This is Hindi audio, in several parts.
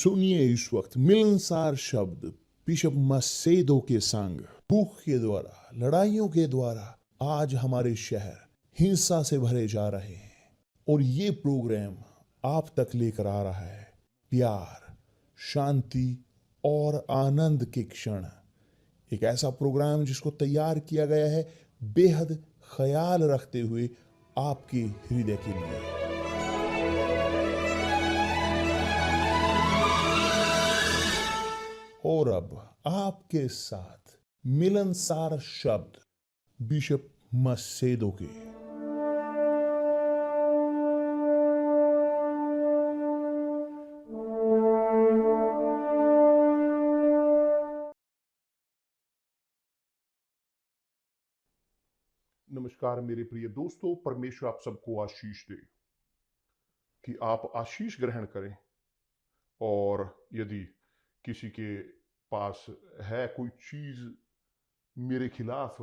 सुनिए इस वक्त मिलनसार शब्द बिशप मसेदो के संग। भूख के द्वारा, लड़ाइयों के द्वारा आज हमारे शहर हिंसा से भरे जा रहे हैं, और ये प्रोग्राम आप तक लेकर आ रहा है प्यार, शांति और आनंद के क्षण। एक ऐसा प्रोग्राम जिसको तैयार किया गया है बेहद ख्याल रखते हुए आपके हृदय के लिए। और अब आपके साथ मिलनसार शब्द बिशप मसेदो के। नमस्कार मेरे प्रिय दोस्तों, परमेश्वर आप सबको आशीष दे कि आप आशीष ग्रहण करें। और यदि किसी के पास है कोई चीज मेरे खिलाफ,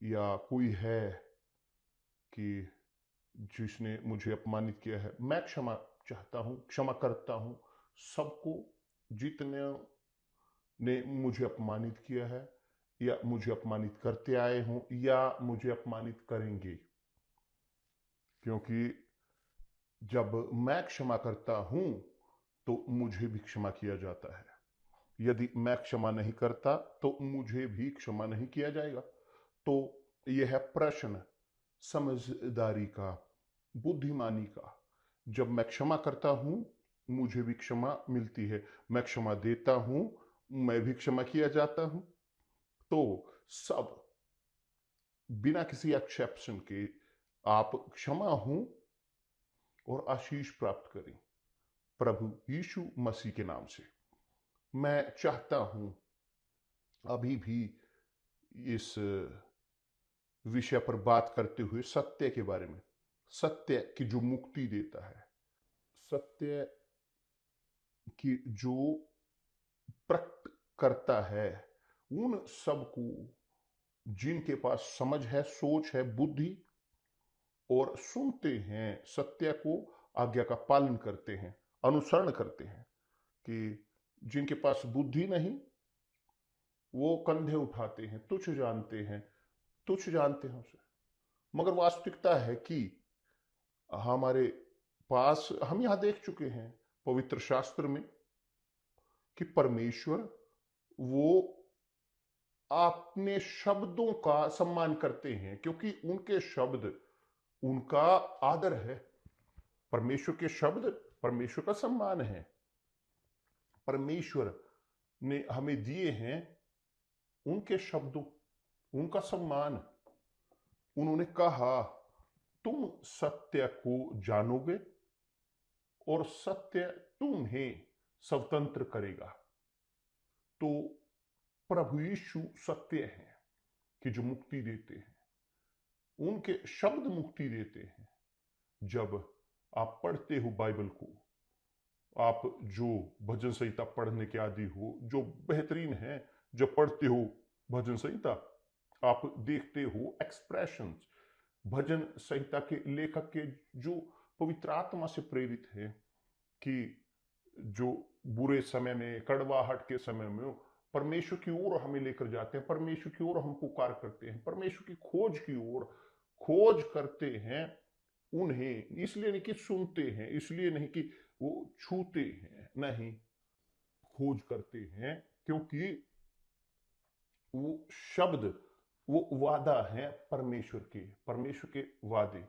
या कोई है कि जिसने मुझे अपमानित किया है, मैं क्षमा चाहता हूं, क्षमा करता हूं सबको जितने ने मुझे अपमानित किया है, या मुझे अपमानित करते आए हों, या मुझे अपमानित करेंगे। क्योंकि जब मैं क्षमा करता हूं तो मुझे भी क्षमा किया जाता है। यदि मैं क्षमा नहीं करता तो मुझे भी क्षमा नहीं किया जाएगा। तो यह है प्रश्न समझदारी का, बुद्धिमानी का। जब मैं क्षमा करता हूं मुझे भी क्षमा मिलती है, मैं क्षमा देता हूं मैं भी क्षमा किया जाता हूं। तो सब बिना किसी एक्सेप्शन के आप क्षमा हूं और आशीष प्राप्त करें प्रभु यीशु मसीह के नाम से। मैं चाहता हूं अभी भी इस विषय पर बात करते हुए सत्य के बारे में, सत्य की जो मुक्ति देता है, सत्य की जो प्रकट करता है उन सबको जिनके पास समझ है, सोच है, बुद्धि, और सुनते हैं सत्य को, आज्ञा का पालन करते हैं, अनुसरण करते हैं। कि जिनके पास बुद्धि नहीं वो कंधे उठाते हैं, तुच्छ जानते हैं, तुच्छ जानते हैं उसे। मगर वास्तविकता है कि हमारे पास, हम यहां देख चुके हैं पवित्र शास्त्र में कि परमेश्वर वो अपने शब्दों का सम्मान करते हैं, क्योंकि उनके शब्द उनका आदर है। परमेश्वर के शब्द परमेश्वर का सम्मान है। परमेश्वर ने हमें दिए हैं उनके शब्दों, उनका सम्मान। उन्होंने कहा तुम सत्य को जानोगे और सत्य तुम्हें स्वतंत्र करेगा। तो प्रभु यीशु सत्य है कि जो मुक्ति देते हैं, उनके शब्द मुक्ति देते हैं। जब आप पढ़ते हो बाइबल को, आप जो भजन संहिता पढ़ने के आदि हो, जो बेहतरीन है, जब पढ़ते हो भजन संहिता, आप देखते हो एक्सप्रेशंस भजन संहिता के लेखक के जो पवित्र आत्मा से प्रेरित है, कि जो बुरे समय में, कड़वाहट के समय में परमेश्वर की ओर हमें लेकर जाते हैं, परमेश्वर की ओर हम पुकार करते हैं, परमेश्वर की खोज की ओर खोज करते हैं उन्हें। इसलिए नहीं कि सुनते हैं, इसलिए नहीं कि वो छूते हैं, नहीं, खोज करते हैं क्योंकि वो शब्द, वो वादा है परमेश्वर के वादे,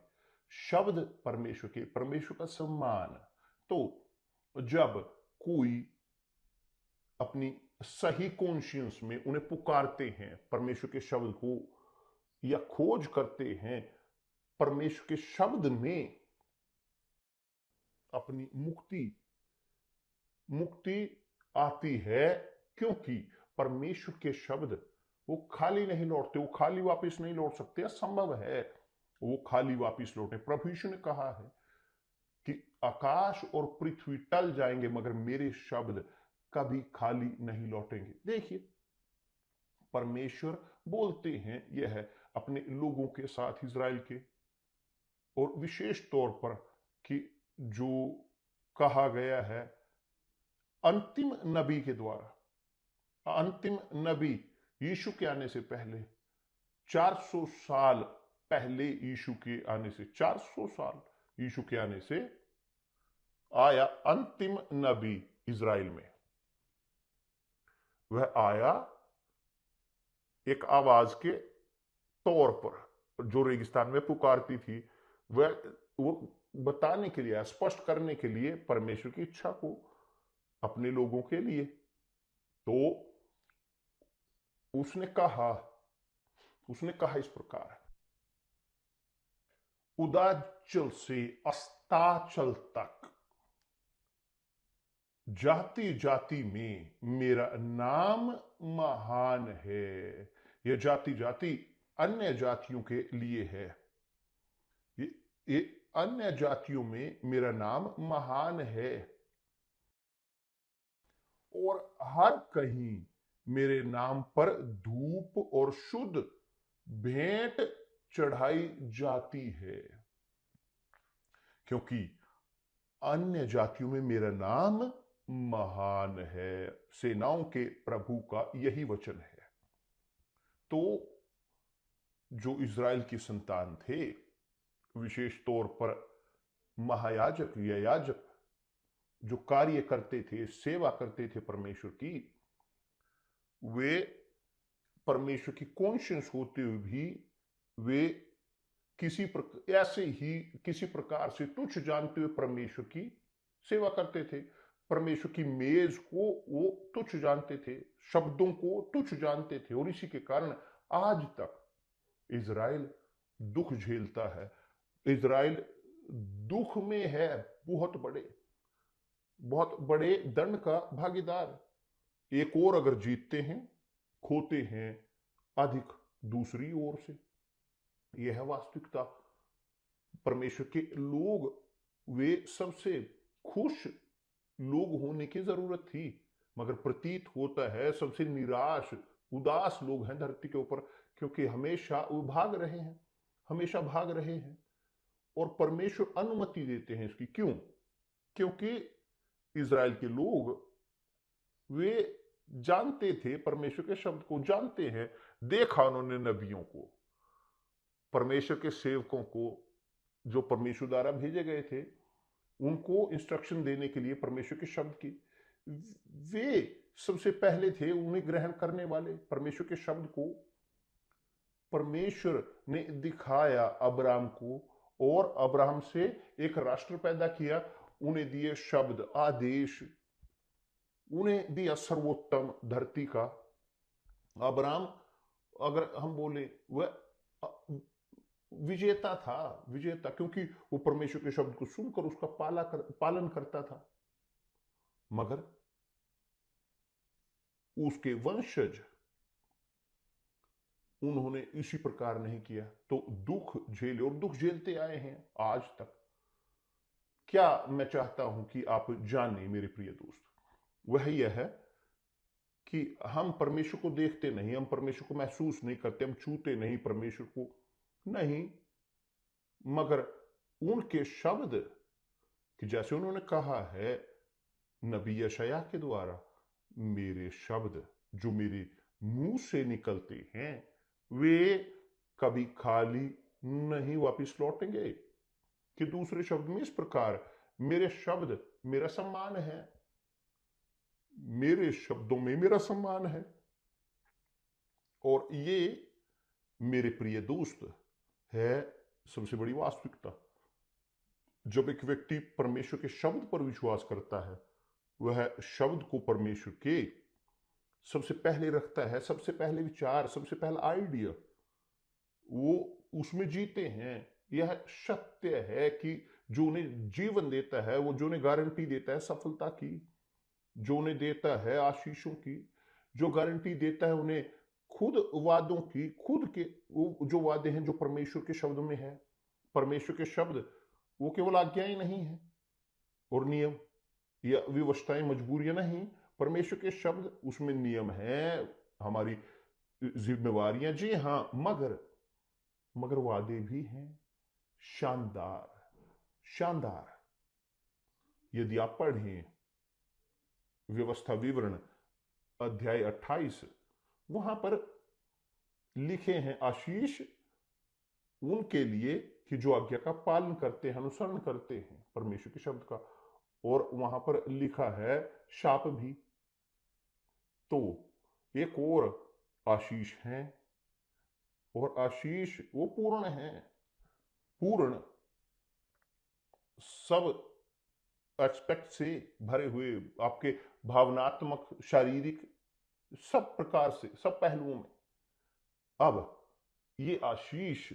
शब्द परमेश्वर के, परमेश्वर का सम्मान। तो जब कोई अपनी सही कॉन्शियंस में उन्हें पुकारते हैं परमेश्वर के शब्द को, या खोज करते हैं परमेश्वर के शब्द में अपनी मुक्ति आती है, क्योंकि परमेश्वर के शब्द वो खाली नहीं लौटते, वो खाली वापस नहीं लौट सकते। असंभव है वो खाली वापस लौटे। प्रभु यीशु ने कहा है कि आकाश और पृथ्वी टल जाएंगे मगर मेरे शब्द कभी खाली नहीं लौटेंगे। देखिए, परमेश्वर बोलते हैं यह है अपने लोगों के साथ, इज़राइल के, और विशेष तौर पर कि जो कहा गया है अंतिम नबी के द्वारा, अंतिम नबी यीशु के आने से पहले 400 साल पहले, यीशु के आने से 400 साल यीशु के आने से आया अंतिम नबी इज़राइल में। वह आया एक आवाज के तौर पर, जो रेगिस्तान में पुकारती थी, वह वो बताने के लिए, स्पष्ट करने के लिए परमेश्वर की इच्छा को अपने लोगों के लिए। तो उसने कहा इस प्रकार, उदाचल से अस्ताचल तक जाति जाति में मेरा नाम महान है। यह जाति जाति अन्य जातियों के लिए है। ये अन्य जातियों में मेरा नाम महान है, और हर कहीं मेरे नाम पर धूप और शुद्ध भेंट चढ़ाई जाती है, क्योंकि अन्य जातियों में मेरा नाम महान है। सेनाओं के प्रभु का यही वचन है। तो जो इज़राइल की संतान थे, विशेष तौर पर महायाजक या याजक, जो कार्य करते थे, सेवा करते थे परमेश्वर की, वे परमेश्वर की कॉन्शियस होते हुए भी वे किसी प्रकार से तुच्छ जानते हुए परमेश्वर की सेवा करते थे। परमेश्वर की मेज को वो तुच्छ जानते थे, शब्दों को तुच्छ जानते थे, और इसी के कारण आज तक इज़राइल दुख झेलता है। इज़राइल दुख में है, बहुत बड़े दंड का भागीदार। एक और अगर जीतते हैं, खोते हैं अधिक दूसरी ओर से। यह है वास्तविकता। परमेश्वर के लोग वे सबसे खुश लोग होने की जरूरत थी, मगर प्रतीत होता है सबसे निराश उदास लोग हैं धरती के ऊपर, क्योंकि हमेशा वो भाग रहे हैं। और परमेश्वर अनुमति देते हैं इसकी। क्यों? क्योंकि इज़राइल के लोग वे जानते थे, परमेश्वर के शब्द को जानते हैं। देखा उन्होंने नबियों को, परमेश्वर के सेवकों को, जो परमेश्वर द्वारा भेजे गए थे, उनको इंस्ट्रक्शन देने के लिए परमेश्वर के शब्द की। वे सबसे पहले थे उन्हें ग्रहण करने वाले। परमेश्वर के शब्द को परमेश्वर ने दिखाया अब्राहम को, और अब्राहम से एक राष्ट्र पैदा किया। उन्हें दिए शब्द, आदेश, उन्हें दिया सर्वोत्तम धरती का। अब्राहम, अगर हम बोले, वह विजेता था, क्योंकि वो परमेश्वर के शब्द को सुनकर उसका पालन करता था। मगर उसके वंशज, उन्होंने इसी प्रकार नहीं किया, तो दुख झेले और दुख झेलते आए हैं आज तक। क्या मैं चाहता हूं कि आप जाने मेरे प्रिय दोस्त, वह यह है कि हम परमेश्वर को देखते नहीं, हम परमेश्वर को महसूस नहीं करते, हम छूते नहीं परमेश्वर को, नहीं, मगर उनके शब्द, कि जैसे उन्होंने कहा है नबी यशायाह के द्वारा, मेरे शब्द जो मेरे मुंह से निकलते हैं वे कभी खाली नहीं वापस लौटेंगे। कि दूसरे शब्द में इस प्रकार, मेरे शब्द मेरा सम्मान है, मेरे शब्दों में मेरा सम्मान है। और ये मेरे प्रिय दोस्त है सबसे बड़ी वास्तविकता। जब एक व्यक्ति परमेश्वर के शब्द पर विश्वास करता है, वह शब्द को परमेश्वर के सबसे पहले रखता है, सबसे पहले विचार, सबसे पहला आइडिया, वो उसमें जीते हैं। यह सत्य है कि जो उन्हें जीवन देता है, वो जो उन्हें गारंटी देता है सफलता की, जो उन्हें देता है आशीषों की, जो गारंटी देता है उन्हें खुद वादों की, खुद के वो जो वादे हैं जो परमेश्वर के शब्द में है। परमेश्वर के शब्द वो केवल आज्ञाएं नहीं है और नियम या विवशताएं, मजबूरियां नहीं। परमेश्वर के शब्द, उसमें नियम है, हमारी जिम्मेवारियां, जी हाँ, मगर वादे भी हैं शानदार। यदि आप पढ़ें व्यवस्था विवरण अध्याय 28, वहां पर लिखे हैं आशीष उनके लिए कि जो आज्ञा का पालन करते हैं, अनुसरण करते हैं परमेश्वर के शब्द का। और वहां पर लिखा है शाप भी। तो एक और आशीष है, और आशीष वो पूर्ण है, पूर्ण सब एस्पेक्ट से भरे हुए, आपके भावनात्मक, शारीरिक, सब प्रकार से, सब पहलुओं में। अब ये आशीष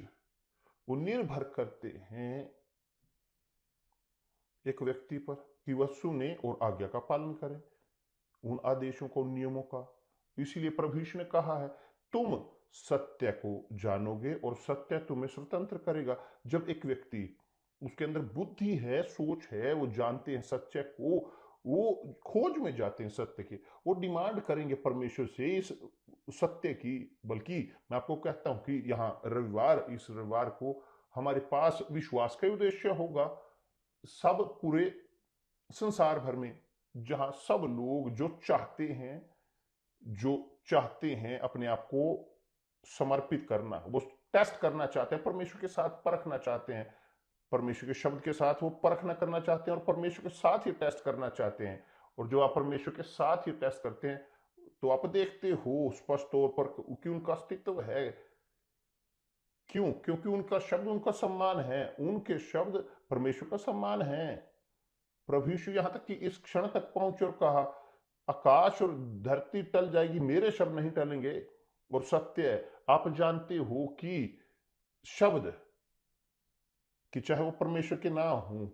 वो निर्भर करते हैं एक व्यक्ति पर कि वह सुने और आज्ञा का पालन करे, उन आदेशों को, उन नियमों का। इसीलिए प्रभु यीशु ने कहा है तुम सत्य को जानोगे और सत्य तुम्हें स्वतंत्र करेगा। जब एक व्यक्ति, उसके अंदर बुद्धि है, सोच है, वो जानते हैं सत्य को, वो खोज में जाते हैं सत्य की, वो डिमांड करेंगे परमेश्वर से इस सत्य की। बल्कि मैं आपको कहता हूं कि यहाँ रविवार, इस रविवार को हमारे पास विश्वास का उद्देश्य होगा। सब पूरे संसार भर में जहां सब लोग जो चाहते हैं अपने आप को समर्पित करना, वो टेस्ट करना चाहते हैं, परमेश्वर के साथ परखना चाहते हैं, परमेश्वर के शब्द के साथ वो परखना करना चाहते हैं और परमेश्वर के साथ ही टेस्ट करना चाहते हैं। और जो आप परमेश्वर के साथ ही टेस्ट करते हैं तो आप देखते हो स्पष्ट तौर पर कि उनका अस्तित्व है। क्यों? क्योंकि उनका शब्द उनका सम्मान है, उनके शब्द परमेश्वर का सम्मान है। प्रभु यीशु यहां तक कि इस क्षण तक पहुंचे और कहा आकाश और धरती टल जाएगी, मेरे शब्द नहीं टलेंगे। और सत्य है, आप जानते हो कि शब्द, कि चाहे वो परमेश्वर के ना हो,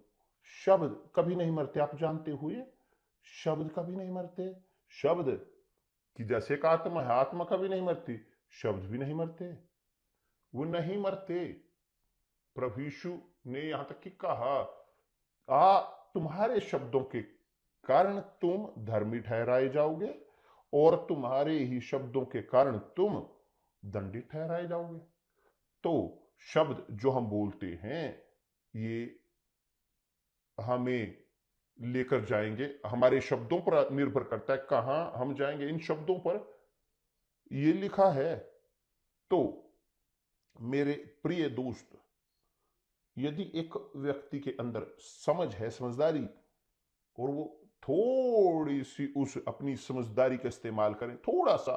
शब्द कभी नहीं मरते। आप जानते हो ये शब्द कभी नहीं मरते। शब्द कि जैसे एक आत्मा है, आत्मा कभी नहीं मरती, शब्द भी नहीं मरते, वो नहीं मरते। प्रभु यीशु ने यहां तक कि कहा तुम्हारे शब्दों के कारण तुम धर्मी ठहराए जाओगे और तुम्हारे ही शब्दों के कारण तुम दंडित ठहराए जाओगे। तो शब्द जो हम बोलते हैं ये हमें लेकर जाएंगे, हमारे शब्दों पर निर्भर करता है कहां हम जाएंगे। इन शब्दों पर ये लिखा है। तो मेरे प्रिय दोस्त, यदि एक व्यक्ति के अंदर समझ है, समझदारी, और वो थोड़ी सी उस अपनी समझदारी का इस्तेमाल करें, थोड़ा सा,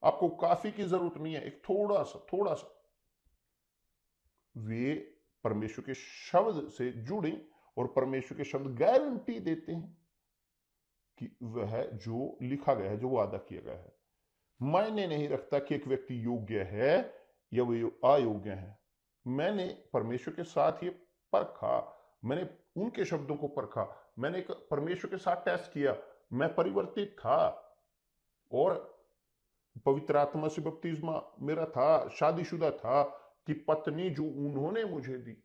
आपको काफी की जरूरत नहीं है, एक थोड़ा सा वे परमेश्वर के शब्द से जुड़े और परमेश्वर के शब्द गारंटी देते हैं कि वह जो लिखा गया है, जो वादा किया गया है, मायने नहीं रखता कि एक व्यक्ति योग्य है या वो अयोग्य है। मैंने परमेश्वर के साथ ये परखा, मैंने उनके शब्दों को परखा, मैंने परमेश्वर के साथ टेस्ट किया, मैं परिवर्तित था और पवित्र आत्मा से बपतिस्मा मेरा था, शादीशुदा था, कि पत्नी जो उन्होंने मुझे दी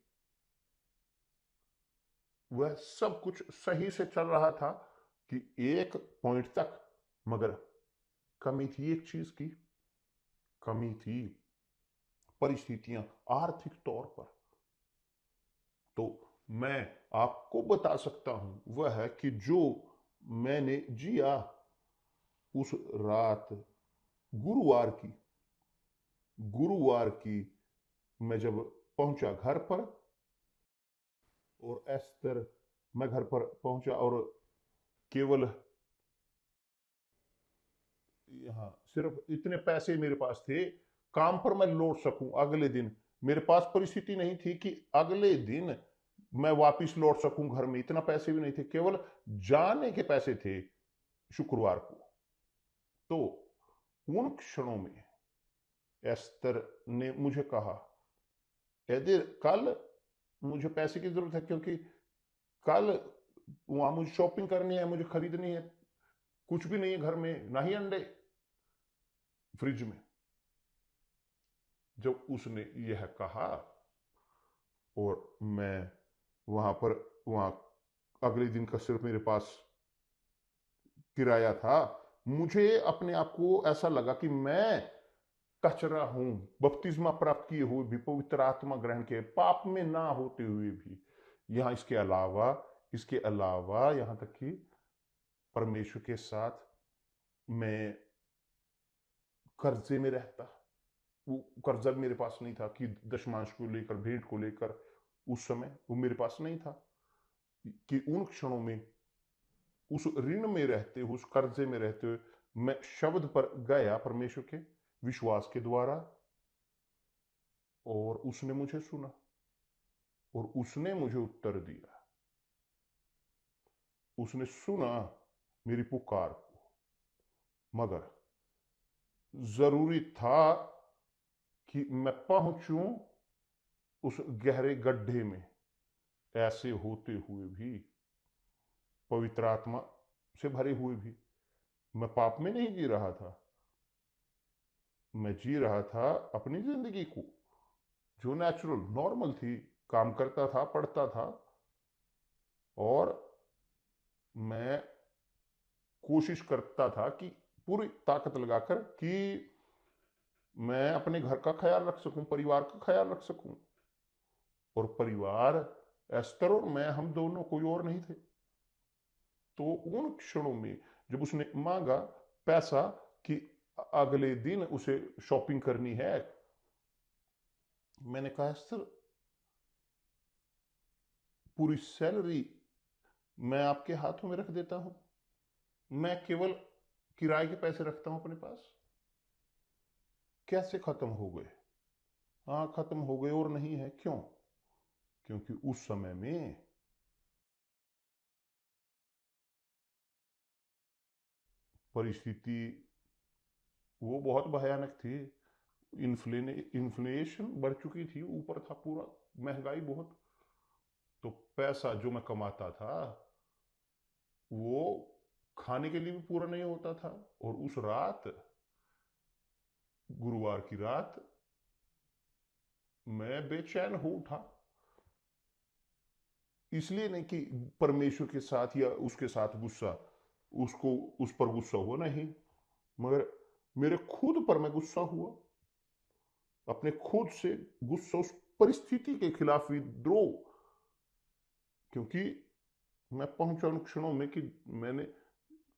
वह सब कुछ सही से चल रहा था कि एक पॉइंट तक। मगर कमी थी, एक चीज की कमी थी, परिस्थितियां, आर्थिक तौर पर। तो मैं आपको बता सकता हूं वह है कि जो मैंने जिया उस रात गुरुवार की मैं जब पहुंचा घर पर, और एस्तर, मैं घर पर पहुंचा और केवल यहाँ सिर्फ इतने पैसे मेरे पास थे काम पर मैं लौट सकूं अगले दिन। मेरे पास परिस्थिति नहीं थी कि अगले दिन मैं वापस लौट सकूं घर में, इतना पैसे भी नहीं थे, केवल जाने के पैसे थे शुक्रवार को। तो उन क्षणों में एस्तर ने मुझे कहा यदि कल मुझे पैसे की जरूरत है, क्योंकि कल वहां मुझे शॉपिंग करनी है, मुझे खरीदनी है, कुछ भी नहीं है घर में, ना ही अंडे फ्रिज में। जब उसने यह कहा और मैं वहां अगले दिन का सिर्फ मेरे पास किराया था, मुझे अपने आप को ऐसा लगा कि मैं कचरा हूं, बपतिस्मा प्राप्त किए हुए भी, पवित्र आत्मा ग्रहण के पाप में ना होते हुए भी। यहां इसके अलावा यहां तक कि परमेश्वर के साथ मैं कर्जे में रहता। वो कर्जा भी मेरे पास नहीं था कि दशमांश को लेकर, भेंट को लेकर, उस समय वो मेरे पास नहीं था कि उन क्षणों में उस ऋण में रहते हुए, उस कर्जे में रहते हुए मैं शब्द पर गया परमेश्वर के विश्वास के द्वारा, और उसने मुझे सुना और उसने मुझे उत्तर दिया। उसने सुना मेरी पुकार को, मगर जरूरी था कि मैं पहुंचूं उस गहरे गड्ढे में। ऐसे होते हुए भी, पवित्र आत्मा से भरे हुए भी, मैं पाप में नहीं जी रहा था। मैं जी रहा था अपनी जिंदगी को जो नेचुरल नॉर्मल थी। काम करता था, पढ़ता था, और मैं कोशिश करता था कि पूरी ताकत लगाकर कि मैं अपने घर का ख्याल रख सकूं, परिवार का ख्याल रख सकूं। और परिवार, एस्तर और मैं, हम दोनों, कोई और नहीं थे। तो उन क्षणों में जब उसने मांगा पैसा कि अगले दिन उसे शॉपिंग करनी है, मैंने कहा एस्तर, पूरी सैलरी मैं आपके हाथों में रख देता हूं, मैं केवल किराए के पैसे रखता हूं अपने पास। कैसे खत्म हो गए? हाँ, खत्म हो गए, और नहीं है। क्यों? क्योंकि उस समय में परिस्थिति वो बहुत भयानक थी। इन्फ्लेशन बढ़ चुकी थी, ऊपर था पूरा, महंगाई बहुत। तो पैसा जो मैं कमाता था वो खाने के लिए भी पूरा नहीं होता था। और उस रात, गुरुवार की रात, मैं बेचैन हो उठा। इसलिए नहीं कि परमेश्वर के साथ या उसके साथ गुस्सा, उसको उस पर गुस्सा हुआ, नहीं, मगर मेरे खुद पर मैं गुस्सा हुआ। अपने खुद से गुस्सा, उस परिस्थिति के खिलाफ विद्रोह। क्योंकि मैं पहुंचा उन क्षणों में कि मैंने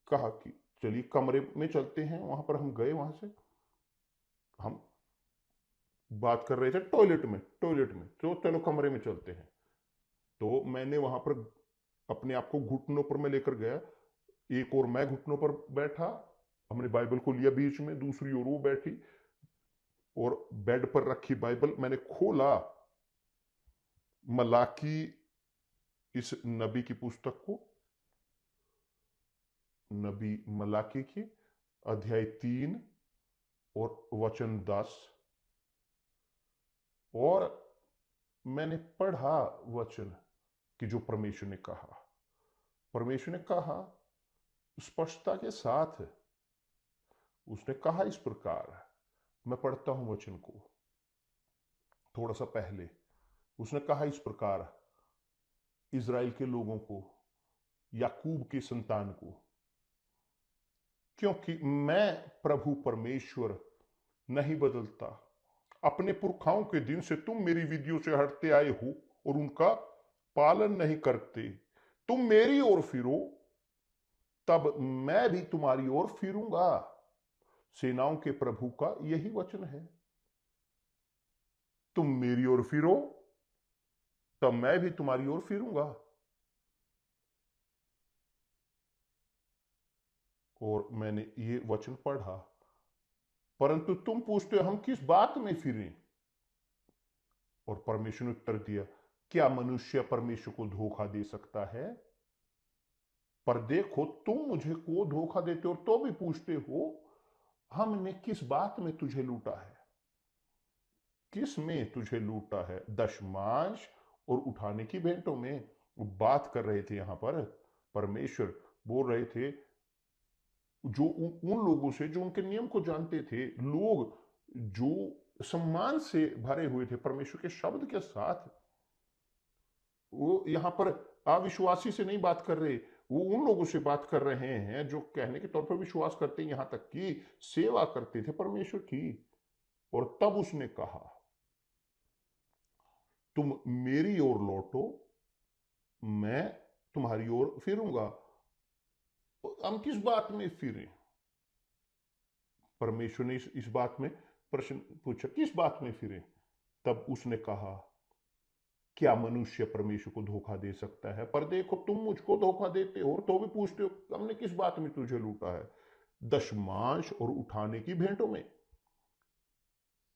कहा कि चलिए कमरे में चलते हैं। वहां पर हम गए, वहां से हम बात कर रहे थे टॉयलेट में, तो चलो कमरे में चलते हैं। तो मैंने वहां पर अपने आप को घुटनों पर मैं लेकर गया, एक और मैं घुटनों पर बैठा, हमने बाइबल को लिया बीच में, दूसरी ओर वो बैठी, और बेड पर रखी बाइबल मैंने खोला मलाकी, इस नबी की पुस्तक को, नबी मलाकी की अध्याय 3 और वचन 10। और मैंने पढ़ा वचन कि जो परमेश्वर ने कहा। परमेश्वर ने कहा स्पष्टता के साथ, उसने कहा इस प्रकार, मैं पढ़ता हूं वचन को थोड़ा सा पहले। उसने कहा इस प्रकार इज़राइल के लोगों को, याकूब की संतान को, क्योंकि मैं प्रभु परमेश्वर नहीं बदलता। अपने पुरखाओं के दिन से तुम मेरी विधियों से हटते आए हो और उनका पालन नहीं करते। तुम मेरी ओर फिरो, तब मैं भी तुम्हारी ओर फिरूंगा। सेनाओं के प्रभु का यही वचन है। तुम मेरी ओर फिरो, तब मैं भी तुम्हारी ओर फिरूंगा। और मैंने ये वचन पढ़ा। परंतु तुम पूछते हो हम किस बात में फिरें? और परमेश्वर ने उत्तर दिया, क्या मनुष्य परमेश्वर को धोखा दे सकता है? पर देखो, तुम मुझे को धोखा देते हो, तो भी पूछते हो हमने किस बात में तुझे लूटा है? किस में तुझे लूटा है? दशमांश और उठाने की भेंटों में। वो बात कर रहे थे यहां पर, परमेश्वर बोल रहे थे जो उन लोगों से जो उनके नियम को जानते थे, लोग जो सम्मान से भरे हुए थे परमेश्वर के शब्द के साथ। वो यहां पर अविश्वासी से नहीं बात कर रहे, वो उन लोगों से बात कर रहे हैं जो कहने के तौर पर विश्वास करते हैं, यहां तक कि सेवा करते थे परमेश्वर की। और तब उसने कहा तुम मेरी ओर लौटो, मैं तुम्हारी ओर फिरूंगा। हम किस बात में फिरें? परमेश्वर ने इस बात में प्रश्न पूछा, किस बात में फिरें? तब उसने कहा, क्या मनुष्य परमेश्वर को धोखा दे सकता है? पर देखो, तुम मुझको धोखा देते हो तो भी पूछते हो हमने किस बात में तुझे लूटा है? दशमांश और उठाने की भेंटों में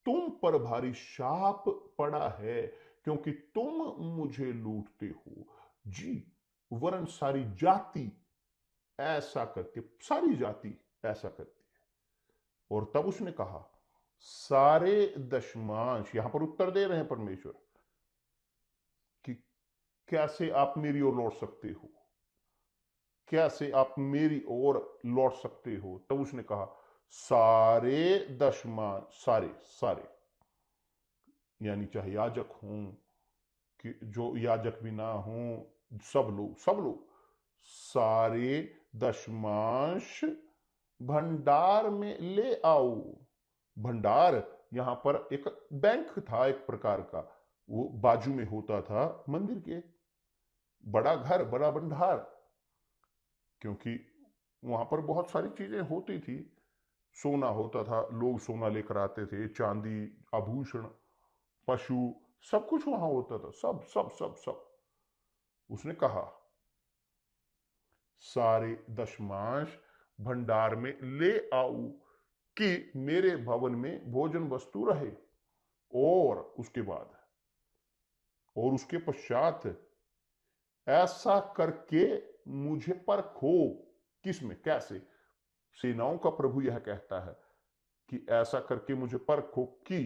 तुम पर भारी शाप पड़ा है, क्योंकि तुम मुझे लूटते हो। जी, वरन सारी जाति ऐसा करती, सारी जाति ऐसा करती है। और तब उसने कहा, सारे दशमांश, यहां पर उत्तर दे रहे हैं परमेश्वर कि कैसे आप मेरी ओर लौट सकते हो, कैसे आप मेरी ओर लौट सकते हो। तब उसने कहा, सारे दशमांश, सारे सारे, यानी चाहे याजक हों कि जो याजक भी ना हों, सब लोग सारे दशमांश भंडार में ले आओ। भंडार यहां पर एक बैंक था, एक प्रकार का, वो बाजू में होता था मंदिर के, बड़ा घर, बड़ा भंडार, क्योंकि वहां पर बहुत सारी चीजें होती थी। सोना होता था, लोग सोना लेकर आते थे, चांदी, आभूषण, पशु, सब कुछ वहां होता था, सब सब सब सब। उसने कहा, सारे दशमांश भंडार में ले आओ कि मेरे भवन में भोजन वस्तु रहे। और उसके बाद, और उसके पश्चात ऐसा करके मुझे परखो। किसमें, कैसे? सेनाओं का प्रभु यह कहता है कि ऐसा करके मुझे परखो कि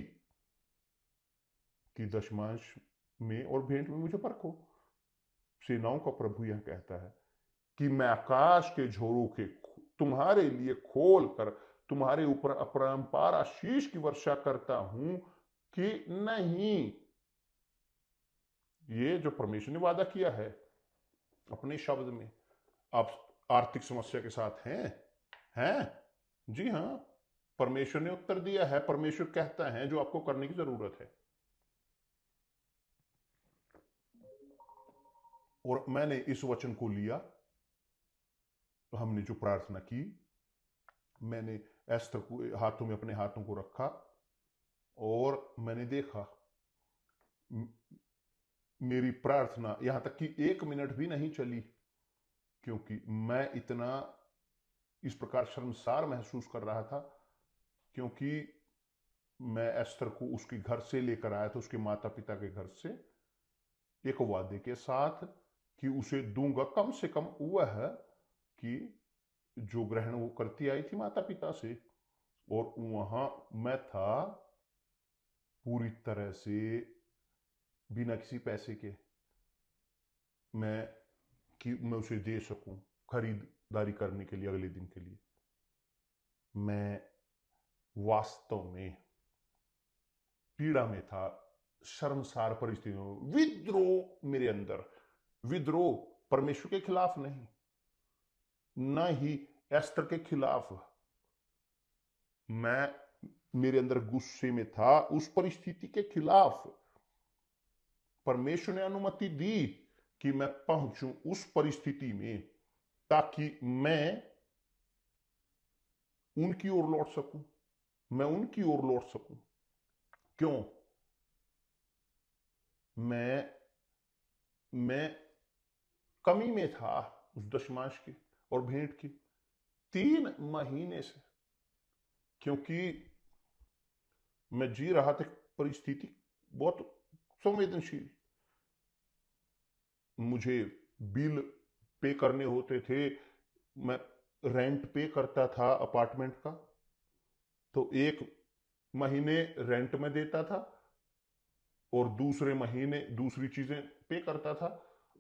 दशमांश में और भेंट में मुझे परखो। सेनाओं का प्रभु यह कहता है कि मैं आकाश के झोरों के तुम्हारे लिए खोल कर तुम्हारे ऊपर अपरंपार आशीष की वर्षा करता हूं कि नहीं। ये जो परमेश्वर ने वादा किया है अपने शब्द में, आप आर्थिक समस्या के साथ हैं? जी हां, परमेश्वर ने उत्तर दिया है। परमेश्वर कहता है जो आपको करने की जरूरत है। और मैंने इस वचन को लिया, हमने जो प्रार्थना की, मैंने एस्तर को हाथों में, अपने हाथों को रखा और मैंने देखा, मेरी प्रार्थना यहां तक कि 1 मिनट भी नहीं चली, क्योंकि मैं इतना इस प्रकार शर्मसार महसूस कर रहा था, क्योंकि मैं एस्तर को उसके घर से लेकर आया था, उसके माता पिता के घर से, एक वादे के साथ कि उसे दूंगा कम से कम वह कि जो ग्रहण वो करती आई थी माता पिता से। और वहां मैं था पूरी तरह से बिना किसी पैसे के, मैं उसे दे सकूं खरीदारी करने के लिए, अगले दिन के लिए। मैं वास्तव में पीड़ा में था, शर्मसार परिस्थितियों में, विद्रोह मेरे अंदर, विद्रोह परमेश्वर के खिलाफ नहीं, न ही एस्तर के खिलाफ। मैं मेरे अंदर गुस्से में था उस परिस्थिति के खिलाफ। परमेश्वर ने अनुमति दी कि मैं पहुंचूं उस परिस्थिति में, ताकि मैं उनकी ओर लौट सकूं, मैं उनकी ओर लौट सकूं। क्यों? मैं कमी में था उस दशमांश की और भेंट की 3 महीने से, क्योंकि मैं जी रहा था परिस्थिति बहुत संवेदनशील। मुझे बिल पे करने होते थे, मैं रेंट पे करता था अपार्टमेंट का, तो 1 महीने रेंट में देता था और दूसरे महीने दूसरी चीजें पे करता था,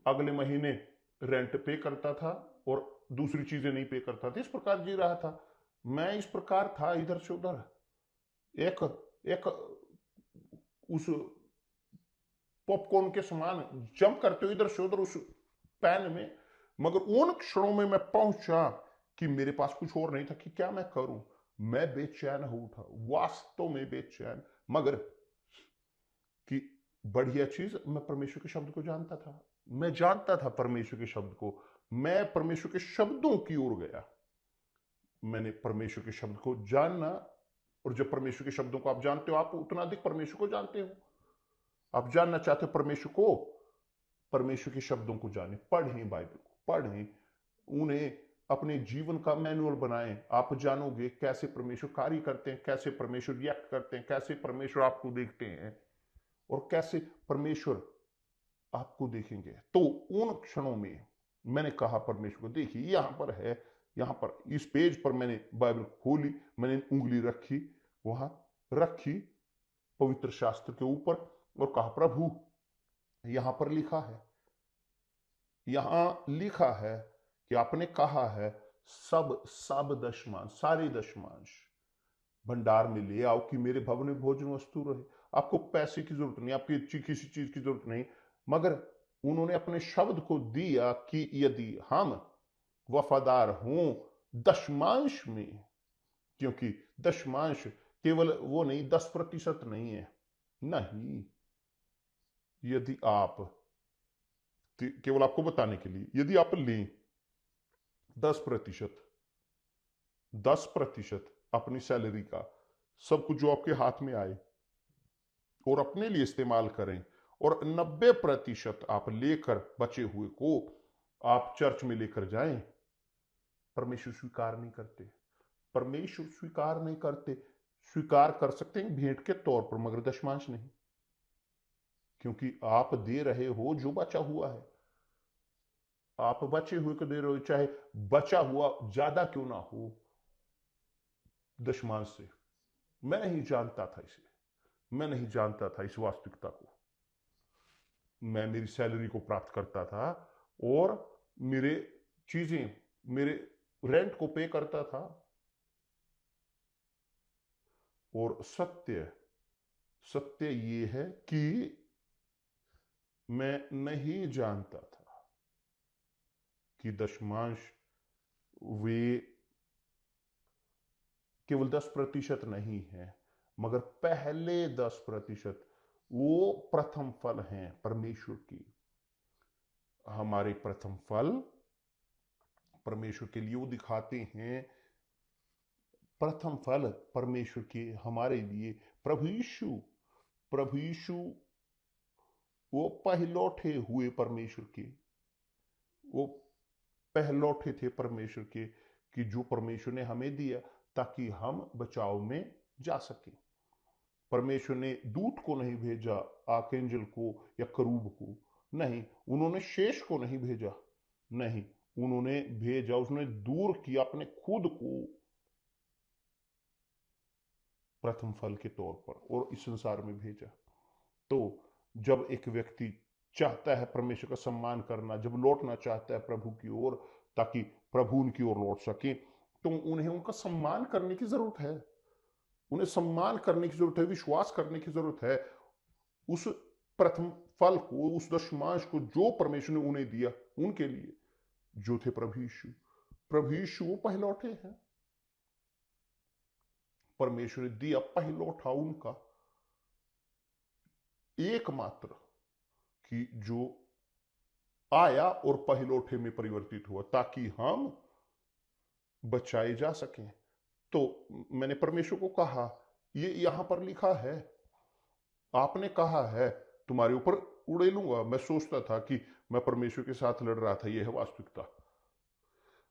अगले महीने रेंट पे करता था और दूसरी चीजें नहीं पे करता था। इस प्रकार जी रहा था मैं, इस प्रकार था इधर से उधर, एक एक उस पॉपकॉर्न के समान जंप करते हुए इधर से उधर उस पैन में। मगर उन क्षणों में मैं पहुंचा कि मेरे पास कुछ और नहीं था कि क्या मैं करूं। मैं बेचैन हो उठा, वास्तव में बेचैन। मगर कि बढ़िया चीज, मैं परमेश्वर के शब्द को जानता था, मैं जानता था परमेश्वर के शब्द को। मैं परमेश्वर के शब्दों की ओर गया। मैंने परमेश्वर के शब्द को जानना, और जब परमेश्वर के शब्दों को आप जानते हो, आप उतना अधिक परमेश्वर को जानते हो। आप जानना चाहते हो परमेश्वर को, परमेश्वर के शब्दों को जाने, पढ़ें, बाइबल को पढ़ें, उन्हें अपने जीवन का मैनुअल बनाएं। आप जानोगे कैसे परमेश्वर कार्य करते हैं, कैसे परमेश्वर रिएक्ट करते हैं, कैसे परमेश्वर आपको देखते हैं, और कैसे परमेश्वर आपको देखेंगे। तो उन क्षणों में मैंने कहा परमेश्वर को, देखिए यहां पर है, यहां पर इस पेज पर मैंने बाइबल खोली, मैंने उंगली रखी, वहां रखी पवित्र शास्त्र के ऊपर, और कहा प्रभु यहां पर लिखा है, यहां लिखा है कि आपने कहा है सब दशमांश, सारे दशमांश भंडार में ले आओ कि मेरे भवन में भोजन वस्तु रहे। आपको पैसे की जरूरत नहीं, आपकी किसी चीज की जरूरत नहीं, मगर उन्होंने अपने शब्द को दिया कि यदि हम वफादार हों दशमांश में, क्योंकि दशमांश केवल वो नहीं, 10% नहीं है, नहीं, यदि आप, केवल आपको बताने के लिए, यदि आप लें 10%, 10% अपनी सैलरी का, सब कुछ जो आपके हाथ में आए, और अपने लिए इस्तेमाल करें, और 90% आप लेकर बचे हुए को आप चर्च में लेकर जाएं, परमेश्वर स्वीकार नहीं करते। परमेश्वर स्वीकार नहीं करते। स्वीकार कर सकते हैं भेंट के तौर पर, मगर दशमांश नहीं, क्योंकि आप दे रहे हो जो बचा हुआ है। आप बचे हुए को दे रहे हो, चाहे बचा हुआ ज्यादा क्यों ना हो, दशमांश से। मैं नहीं जानता था इसे, मैं नहीं जानता था इस वास्तविकता को। मैं मेरी सैलरी को प्राप्त करता था, और मेरे चीजें, मेरे रेंट को पे करता था, और सत्य सत्य ये है कि मैं नहीं जानता था कि दशमांश वे केवल 10% नहीं है, मगर पहले 10% वो प्रथम फल हैं परमेश्वर की। हमारे प्रथम फल परमेश्वर के लिए वो दिखाते हैं, प्रथम फल परमेश्वर के हमारे लिए प्रभु यीशु वो पहलौठे हुए परमेश्वर के, वो पहलौठे थे परमेश्वर के, कि जो परमेश्वर ने हमें दिया ताकि हम बचाव में जा सकें। परमेश्वर ने दूत को नहीं भेजा, आर्कएंजल को या करूब को नहीं, उन्होंने शेष को नहीं भेजा, नहीं, उन्होंने भेजा, उसने दूर किया अपने खुद को प्रथम फल के तौर पर, और इस संसार में भेजा। तो जब एक व्यक्ति चाहता है परमेश्वर का सम्मान करना, जब लौटना चाहता है प्रभु की ओर, ताकि प्रभु उनकी ओर लौट सके, तो उन्हें उनका सम्मान करने की जरूरत है, उन्हें सम्मान करने की जरूरत है, विश्वास करने की जरूरत है उस प्रथम फल को, उस दशमांश को जो परमेश्वर ने उन्हें दिया, उनके लिए जो थे प्रभु यीशु वो पहलौठे हैं। परमेश्वर ने दिया पहलौठा उनका एकमात्र, कि जो आया और पहलौठे में परिवर्तित हुआ, ताकि हम बचाए जा सकें। तो मैंने परमेश्वर को कहा, ये यहां पर लिखा है, आपने कहा है तुम्हारे ऊपर उड़ेलूंगा। मैं सोचता था कि मैं परमेश्वर के साथ लड़ रहा था, यह है वास्तविकता।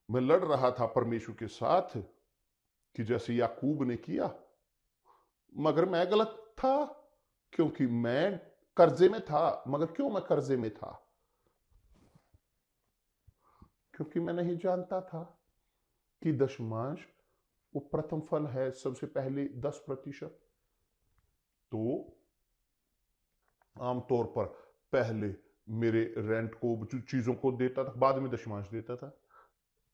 मैं लड़ रहा था परमेश्वर के साथ कि जैसे याकूब ने किया, मगर मैं गलत था, क्योंकि मैं कर्जे में था। मगर क्यों मैं कर्जे में था? क्योंकि मैं नहीं जानता था कि दशमांश वो प्रथम फल है, सबसे पहले 10%। तो आमतौर पर पहले मेरे रेंट को, चीजों को देता था, बाद में दशमांश देता था।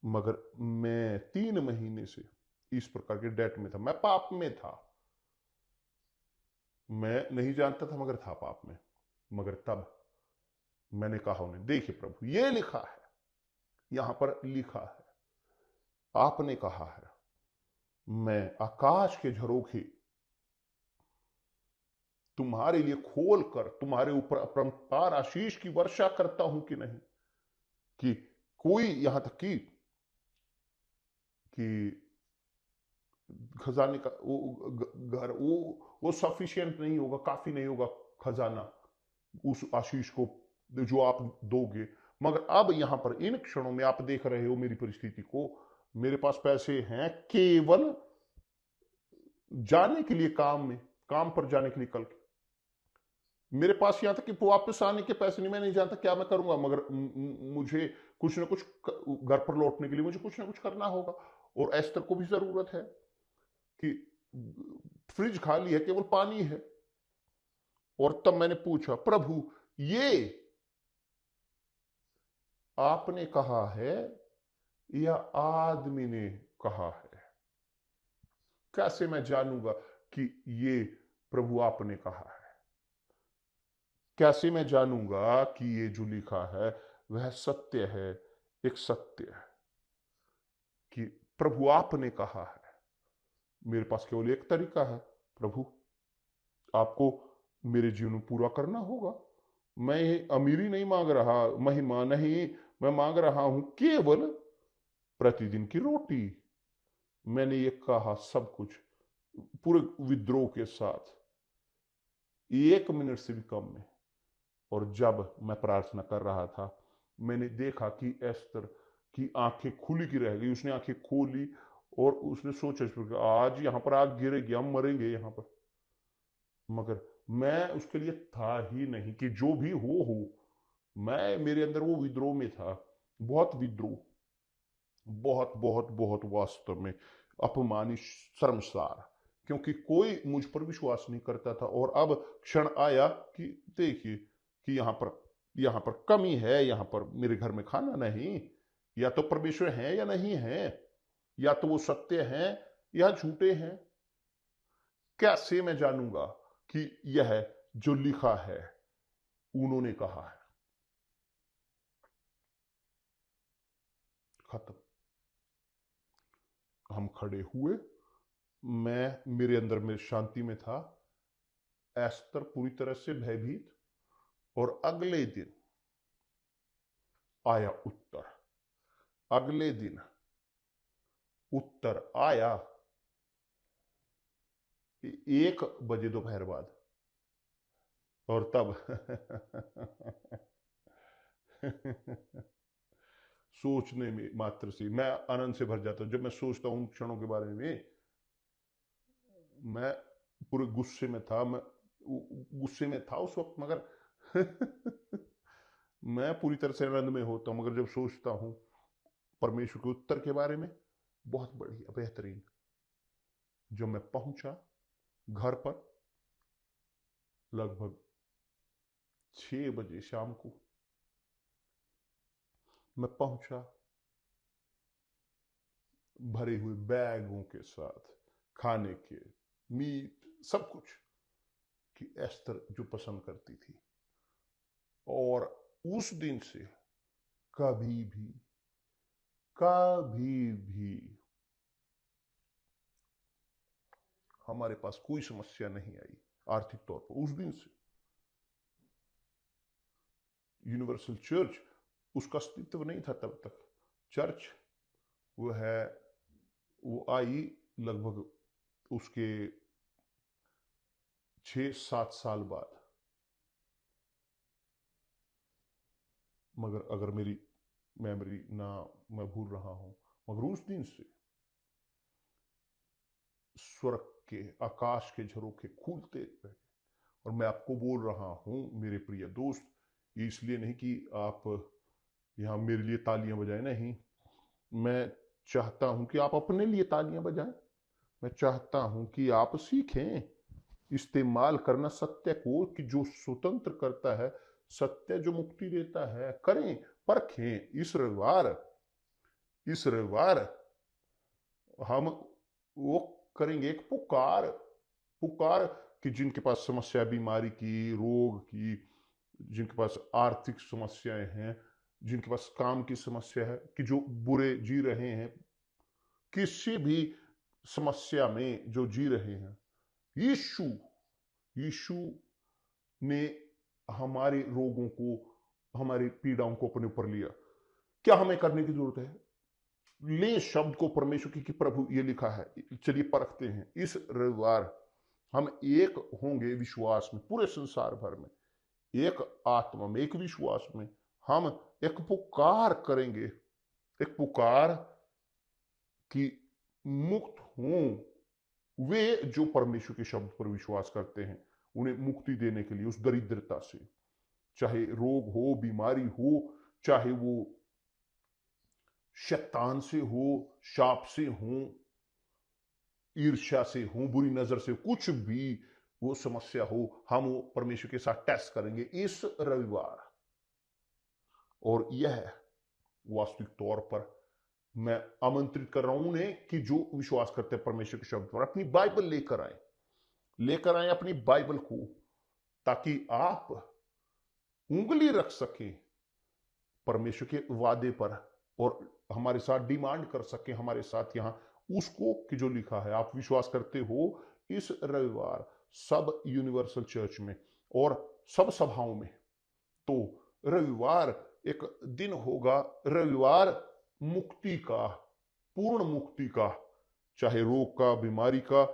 मगर मैं 3 महीने से इस प्रकार के डेट में था, मैं पाप में था, मैं नहीं जानता था मगर था पाप में। मगर तब मैंने कहा उन्हें, देखिए प्रभु ये लिखा है, यहां पर लिखा है, आपने कहा है मैं आकाश के झरोखे तुम्हारे लिए खोल कर तुम्हारे ऊपर अपरंपार आशीष की वर्षा करता हूं कि नहीं, कि कोई यहां तक कि खजाने का घर वो सफिशिएंट नहीं होगा, काफी नहीं होगा खजाना उस आशीष को जो आप दोगे। मगर अब यहां पर इन क्षणों में आप देख रहे हो मेरी परिस्थिति को, मेरे पास पैसे हैं केवल जाने के लिए, काम पर जाने के लिए कल के। मेरे पास यहां तक कि वापस आने के पैसे नहीं, मैं नहीं जानता क्या मैं करूंगा, मगर मुझे कुछ ना कुछ घर पर लौटने के लिए मुझे कुछ ना कुछ करना होगा। और एस्तर को भी जरूरत है कि फ्रिज खाली है, केवल पानी है। और तब मैंने पूछा, प्रभु ये आपने कहा है या आदमी ने कहा है? कैसे मैं जानूंगा कि ये प्रभु आपने कहा है? कैसे मैं जानूंगा कि ये जो लिखा है वह सत्य है? एक सत्य है कि प्रभु आपने कहा है। मेरे पास केवल एक तरीका है, प्रभु आपको मेरे जीवन में पूरा करना होगा। मैं अमीरी नहीं मांग रहा, महिमा नहीं, मैं मांग रहा हूं केवल प्रतिदिन की रोटी। मैंने ये कहा सब कुछ पूरे विद्रोह के साथ, 1 मिनट से भी कम में। और जब मैं प्रार्थना कर रहा था, मैंने देखा कि एस्तर की आंखें खुली की रह गई। उसने आंखें खोली और उसने सोचा आज यहां पर आग गिरेगी, हम मरेंगे यहां पर। मगर मैं उसके लिए था ही नहीं कि जो भी हो। मैं, मेरे अंदर वो विद्रोह में था, बहुत विद्रोह, बहुत बहुत बहुत वास्तव में अपमानित, शर्मसार, क्योंकि कोई मुझ पर विश्वास नहीं करता था। और अब क्षण आया कि देखिए कि यहाँ पर कमी है, यहाँ पर मेरे घर में खाना नहीं। या तो परमेश्वर है या नहीं है, या तो वो सत्य हैं या झूठे हैं। कैसे मैं जानूंगा कि यह जो लिखा है उन्होंने कहा है? खत्म। हम खड़े हुए, मेरे अंदर में शांति में था, एस्तर पूरी तरह से भयभीत। और अगले दिन आया उत्तर, अगले दिन उत्तर आया 1 बजे दोपहर बाद। और तब सोचने में मात्र से मैं आनंद से भर जाता हूं। जब मैं सोचता हूं उन क्षणों के बारे में, मैं पूरे गुस्से में था, मैं गुस्से में था उस वक्त, मगर मैं पूरी तरह से आनंद में होता हूं। मगर जब सोचता हूं परमेश्वर के उत्तर के बारे में, बहुत बढ़िया, बेहतरीन। जब मैं पहुंचा घर पर लगभग 6 बजे शाम को, मैं पहुंचा भरे हुए बैगों के साथ, खाने के, मीट, सब कुछ कि एस्तर जो पसंद करती थी। और उस दिन से कभी भी, कभी भी हमारे पास कोई समस्या नहीं आई आर्थिक तौर पर। उस दिन से यूनिवर्सल चर्च, उसका अस्तित्व नहीं था तब तक। चर्च वो आई लगभग उसके 6-7 साल बाद। मगर अगर मेरी मेमोरी ना, मैं भूल रहा हूं, मगर उस दिन से स्वर्ग के, आकाश के झरोखे खुलते रहे। और मैं आपको बोल रहा हूं मेरे प्रिय दोस्त, ये इसलिए नहीं कि आप यहां मेरे लिए तालियां बजाएं, नहीं। मैं चाहता हूं कि आप अपने लिए तालियां बजाएं। मैं चाहता हूं कि आप सीखें इस्तेमाल करना सत्य को, कि जो स्वतंत्र करता है, सत्य जो मुक्ति देता है, करें, परखें। इस रविवार हम वो करेंगे एक पुकार, पुकार कि जिनके पास समस्या, बीमारी की, रोग की, जिनके पास आर्थिक समस्याएं हैं, जिनके पास काम की समस्या है, कि जो बुरे जी रहे हैं, किसी भी समस्या में जो जी रहे हैं, यीशु यीशु ने हमारे रोगों को, हमारी पीड़ाओं को अपने ऊपर लिया। क्या हमें करने की जरूरत है? ले शब्द को परमेश्वर की कि प्रभु ये लिखा है, चलिए परखते हैं। इस रविवार हम एक होंगे विश्वास में, पूरे संसार भर में एक आत्मा में, एक विश्वास में हम एक पुकार करेंगे, एक पुकार कि मुक्त हों वे जो परमेश्वर के शब्द पर विश्वास करते हैं, उन्हें मुक्ति देने के लिए उस दरिद्रता से, चाहे रोग हो, बीमारी हो, चाहे वो शैतान से हो, शाप से हो, ईर्ष्या से हो, बुरी नजर से, कुछ भी वो समस्या हो, हम वो परमेश्वर के साथ टेस्ट करेंगे इस रविवार। और यह वास्तविक तौर पर मैं आमंत्रित कर रहा हूं उन्हें कि जो विश्वास करते हैं परमेश्वर के शब्द पर, अपनी बाइबल लेकर आए अपनी बाइबल को, ताकि आप उंगली रख सकें परमेश्वर के वादे पर और हमारे साथ डिमांड कर सकें हमारे साथ यहां उसको कि जो लिखा है। आप विश्वास करते हो इस रविवार सब यूनिवर्सल चर्च में और सब सभाओं में, तो रविवार एक दिन होगा, रविवार मुक्ति का, पूर्ण मुक्ति का, चाहे रोग का, बीमारी का,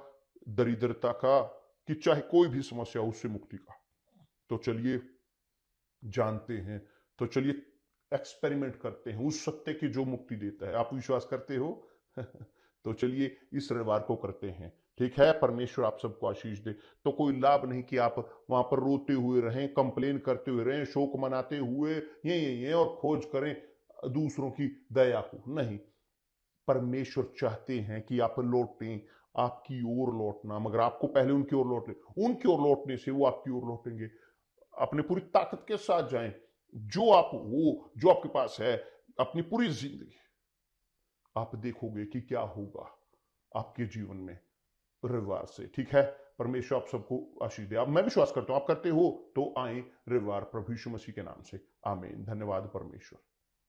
दरिद्रता का, कि चाहे कोई भी समस्या, उससे मुक्ति का। तो चलिए जानते हैं, तो चलिए एक्सपेरिमेंट करते हैं उस सत्य की जो मुक्ति देता है। आप विश्वास करते हो? तो चलिए इस रविवार को करते हैं, ठीक है? परमेश्वर आप सबको आशीष दे। तो कोई लाभ नहीं कि आप वहां पर रोते हुए रहें, कंप्लेन करते हुए रहें, शोक मनाते हुए ये और खोज करें दूसरों की दया को। नहीं, परमेश्वर चाहते हैं कि आप लौटें, आपकी ओर लौटना, मगर आपको पहले उनकी ओर लौटने, उनकी ओर लौटने से वो आपकी ओर लौटेंगे। अपने पूरी ताकत के साथ जाएं, जो आप हो, जो आपके पास है, अपनी पूरी जिंदगी, आप देखोगे कि क्या होगा आपके जीवन में रविवार से, ठीक है? परमेश्वर आप सबको आशीष दे। मैं विश्वास करता हूं आप करते हो, तो आए रविवार प्रभु यीशु मसीह के नाम से। आमीन। धन्यवाद परमेश्वर।